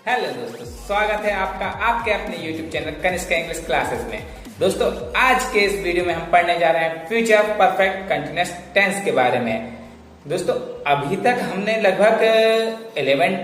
Hello दोस्तों, स्वागत है आपका आपके अपने YouTube channel Kanishk English classes में। दोस्तों, आज के इस वीडियो में हम पढ़ने जा रहे हैं फ्यूचर परफेक्ट कंटिन्यूअस टेंस के बारे में। दोस्तों, अभी तक हमने लगभग 11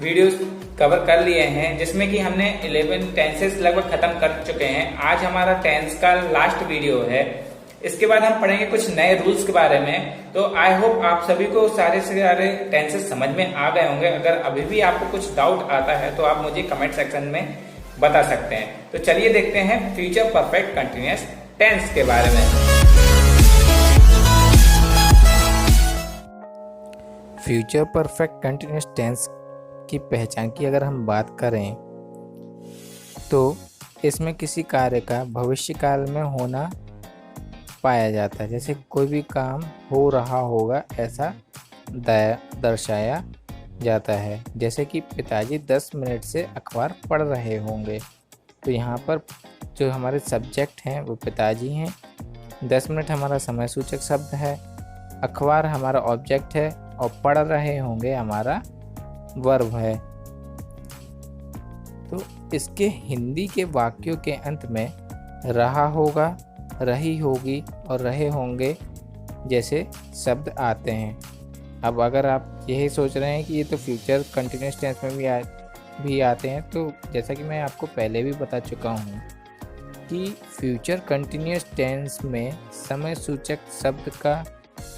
वीडियोस कवर कर लिए हैं, जिसमें कि हमने 11 टेंसेस लगभग खत्म कर चुके हैं। आज हमारा टेंस का लास्ट वीडियो है। इसके बाद हम पढ़ेंगे कुछ नए रूल्स के बारे में। तो आई होप आप सभी को सारे से सारे टेंसेस समझ में आ गए होंगे। अगर अभी भी आपको कुछ डाउट आता है तो आप मुझे कमेंट सेक्शन में बता सकते हैं। तो चलिए देखते हैं फ्यूचर परफेक्ट कंटिन्यूअस टेंस के बारे में। फ्यूचर परफेक्ट कंटिन्यूअस टेंस की पहचान की अगर हम बात करें तो इसमें किसी कार्य का भविष्य काल में होना पाया जाता है। जैसे कोई भी काम हो रहा होगा ऐसा दर्शाया जाता है। जैसे कि पिताजी 10 मिनट से अखबार पढ़ रहे होंगे, तो यहाँ पर जो हमारे सब्जेक्ट हैं वो पिताजी हैं, 10 मिनट हमारा समय सूचक शब्द है, अखबार हमारा ऑब्जेक्ट है और पढ़ रहे होंगे हमारा वर्ब है। तो इसके हिंदी के वाक्यों के अंत में रहा होगा, रही होगी और रहे होंगे जैसे शब्द आते हैं। अब अगर आप यही सोच रहे हैं कि ये तो फ्यूचर कंटिन्यूअस टेंस में भी आते हैं, तो जैसा कि मैं आपको पहले भी बता चुका हूँ कि फ्यूचर कंटिन्यूअस टेंस में समय सूचक शब्द का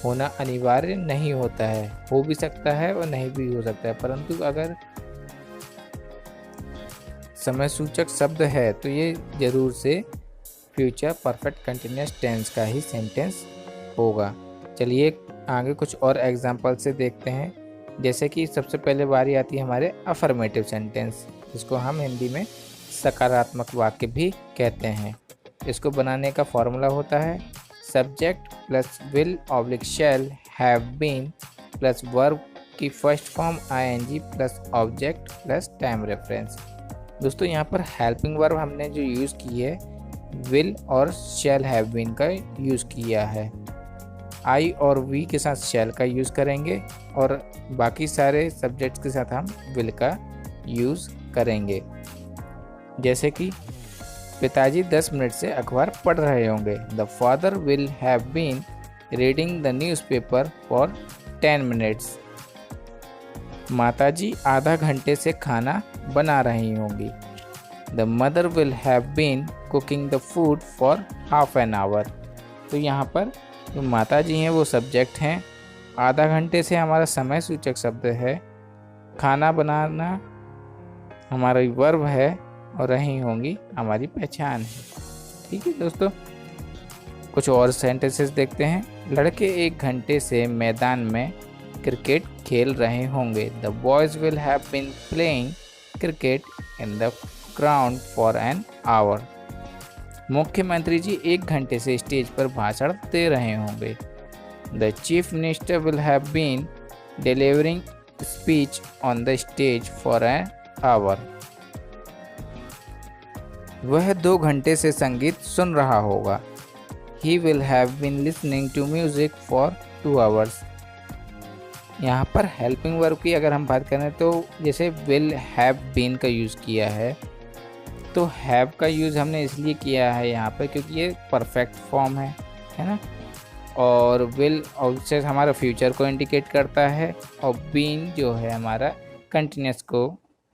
होना अनिवार्य नहीं होता है। हो भी सकता है और नहीं भी हो सकता है, परंतु अगर समय सूचक शब्द है तो ये जरूर से फ्यूचर परफेक्ट कंटिन्यूअस टेंस का ही सेंटेंस होगा। चलिए आगे कुछ और एग्जांपल से देखते हैं। जैसे कि सबसे पहले बारी आती है हमारे अफर्मेटिव सेंटेंस, जिसको हम हिंदी में सकारात्मक वाक्य भी कहते हैं। इसको बनाने का फॉर्मूला होता है subject plus will oblique shall have been plus verb की first form ing plus object plus time reference. दोस्तों, यहाँ पर हेल्पिंग वर्ब हमने जो यूज़ की है विल और शैल हैव बीन का यूज़ किया है। आई और वी के साथ शैल का यूज़ करेंगे और बाकी सारे सब्जेक्ट्स के साथ हम विल का यूज़ करेंगे। जैसे कि पिताजी 10 मिनट से अखबार पढ़ रहे होंगे। The father will have been reading the newspaper for 10 minutes. माताजी आधा घंटे से खाना बना रही होंगी। The mother will have been cooking the food for half an hour. तो यहाँ पर जो माता जी हैं वो सब्जेक्ट हैं, आधा घंटे से हमारा समय सूचक शब्द है, खाना बनाना हमारा वर्ब है और रही होंगी हमारी पहचान है। ठीक है दोस्तों, कुछ और सेंटेंसेस देखते हैं। लड़के 1 घंटे से मैदान में क्रिकेट खेल रहे होंगे। The boys will have been playing cricket in the ground for an hour. मुख्यमंत्री जी 1 घंटे से स्टेज पर भाषण दे रहे होंगे। The chief minister will have been delivering speech on the stage for an hour. वह 2 घंटे से संगीत सुन रहा होगा। He will have been listening to music for 2 hours. यहाँ पर हेल्पिंग वर्ब की अगर हम बात करें तो जैसे विल हैव बीन का यूज़ किया है, तो हैव का यूज़ हमने इसलिए किया है यहाँ पर क्योंकि ये परफेक्ट फॉर्म है ना। और विल ऑब्जेक्ट हमारा फ्यूचर को इंडिकेट करता है और बीन जो है हमारा कंटिन्यूअस को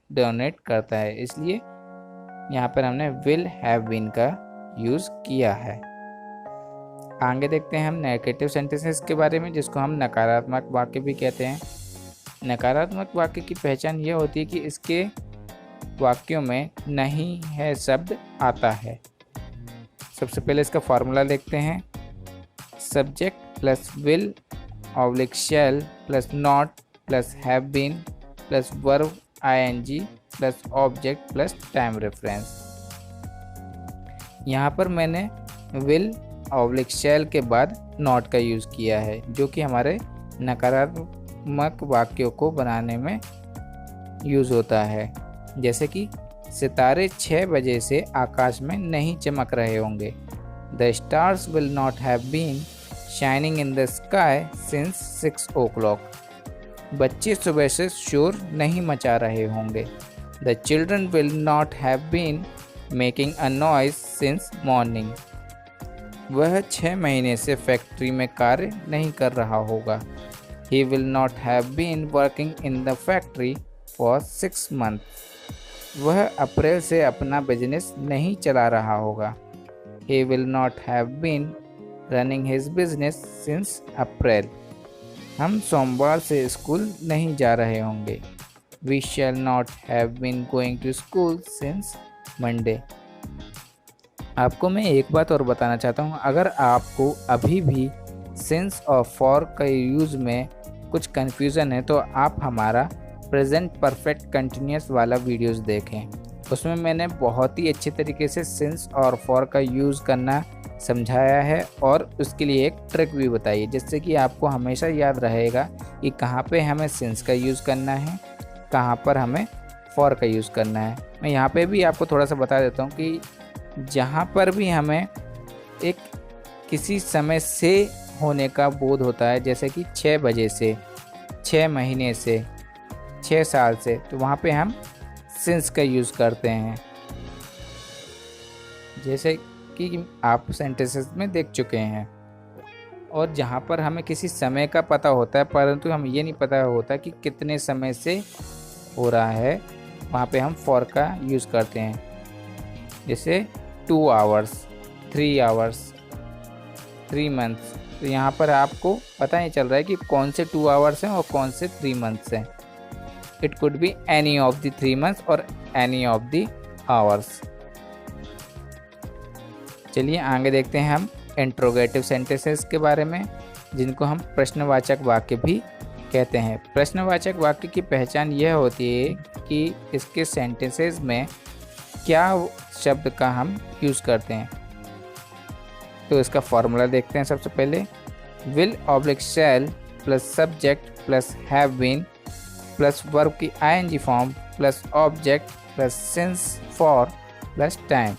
डोनेट करता है, इसलिए यहाँ पर हमने विल हैव बीन का यूज़ किया है। आगे देखते हैं हम नेगेटिव सेंटेंसेस के बारे में, जिसको हम नकारात्मक वाक्य भी कहते हैं। नकारात्मक वाक्य की पहचान यह होती है कि इसके वाक्यों में नहीं है शब्द आता है। सबसे पहले इसका फॉर्मूला देखते हैं subject plus will oblique shall plus not plus have been plus verb ing plus object plus time reference. यहाँ पर मैंने विल ऑब्लिक शैल के बाद नॉट का यूज़ किया है, जो कि हमारे नकारात्मक वाक्यों को बनाने में यूज़ होता है। जैसे कि सितारे 6 बजे से आकाश में नहीं चमक रहे होंगे। The stars will not have been shining in the sky since 6 o'clock। बच्चे सुबह से शोर नहीं मचा रहे होंगे। The children will not have been making a noise since morning. वह 6 महीने से फैक्ट्री में कार्य नहीं कर रहा होगा। He will not have been working in the factory for 6 months. वह अप्रैल से अपना बिजनेस नहीं चला रहा होगा। He will not have been running his business since April. हम सोमवार से स्कूल नहीं जा रहे होंगे। We shall not have been going to school since Monday. आपको मैं एक बात और बताना चाहता हूँ, अगर आपको अभी भी सिंस और फॉर का यूज़ में कुछ कन्फ्यूज़न है तो आप हमारा प्रेजेंट परफेक्ट कंटिन्यूस वाला वीडियोस देखें। उसमें मैंने बहुत ही अच्छे तरीके से सिंस और फॉर का यूज़ करना समझाया है और उसके लिए एक ट्रिक भी बताई है, जिससे कि आपको हमेशा याद रहेगा कि कहाँ पे हमें सिंस का यूज़ करना है, कहाँ पर हमें फॉर का यूज़ करना है। मैं यहाँ पे भी आपको थोड़ा सा बता देता हूँ कि जहाँ पर भी हमें एक किसी समय से होने का बोध होता है, जैसे कि 6 बजे से, 6 महीने से, 6 साल से, तो वहाँ पे हम सिंस का यूज़ करते हैं, जैसे कि आप सेंटेंसेस में देख चुके हैं। और जहाँ पर हमें किसी समय का पता होता है परंतु हम ये नहीं पता होता कि कितने समय से हो रहा है, वहाँ पे हम फॉर का यूज़ करते हैं, जैसे 2 आवर्स, 3 आवर्स, 3 मंथ्स। तो यहाँ पर आपको पता नहीं चल रहा है कि कौन से 2 आवर्स हैं और कौन से 3 मंथ्स हैं। It could be any of the 3 months और एनी ऑफ द आवर्स। चलिए आगे देखते हैं हम इंट्रोगेटिव सेंटेंसेस के बारे में, जिनको हम प्रश्नवाचक वाक्य भी कहते हैं। प्रश्नवाचक वाक्य की पहचान यह होती है कि इसके सेंटेंसेस में क्या शब्द का हम यूज़ करते हैं। तो इसका फॉर्मूला देखते हैं। सबसे पहले will oblique shall plus subject plus have been plus verb की I N G form plus object plus since for plus time.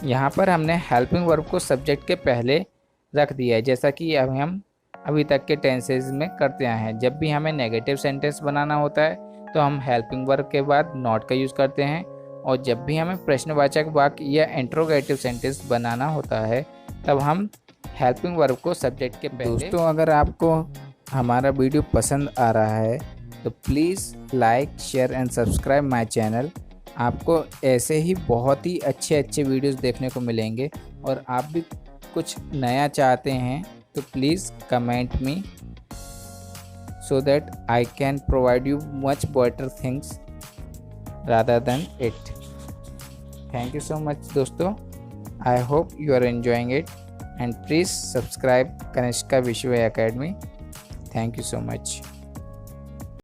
यहाँ पर हमने हेल्पिंग वर्ब को सब्जेक्ट के पहले रख दिया है, जैसा कि हम अभी तक के टेंसेस में करते आए हैं। जब भी हमें नेगेटिव सेंटेंस बनाना होता है तो हम हेल्पिंग वर्ब के बाद नॉट का यूज़ करते हैं, और जब भी हमें प्रश्नवाचक वाक्य या इंट्रोगेटिव सेंटेंस बनाना होता है तब हम हेल्पिंग वर्ब को सब्जेक्ट के पहले। दोस्तों, अगर आपको हमारा वीडियो पसंद आ रहा है तो please like, share and subscribe my channel. आपको ऐसे ही बहुत ही अच्छे वीडियोस देखने को मिलेंगे, और आप भी कुछ नया चाहते हैं तो please comment me so that I can provide you much better things rather than it. Thank you so much दोस्तों. I hope you are enjoying it and please subscribe Kanishka Vishwa Academy. Thank you so much.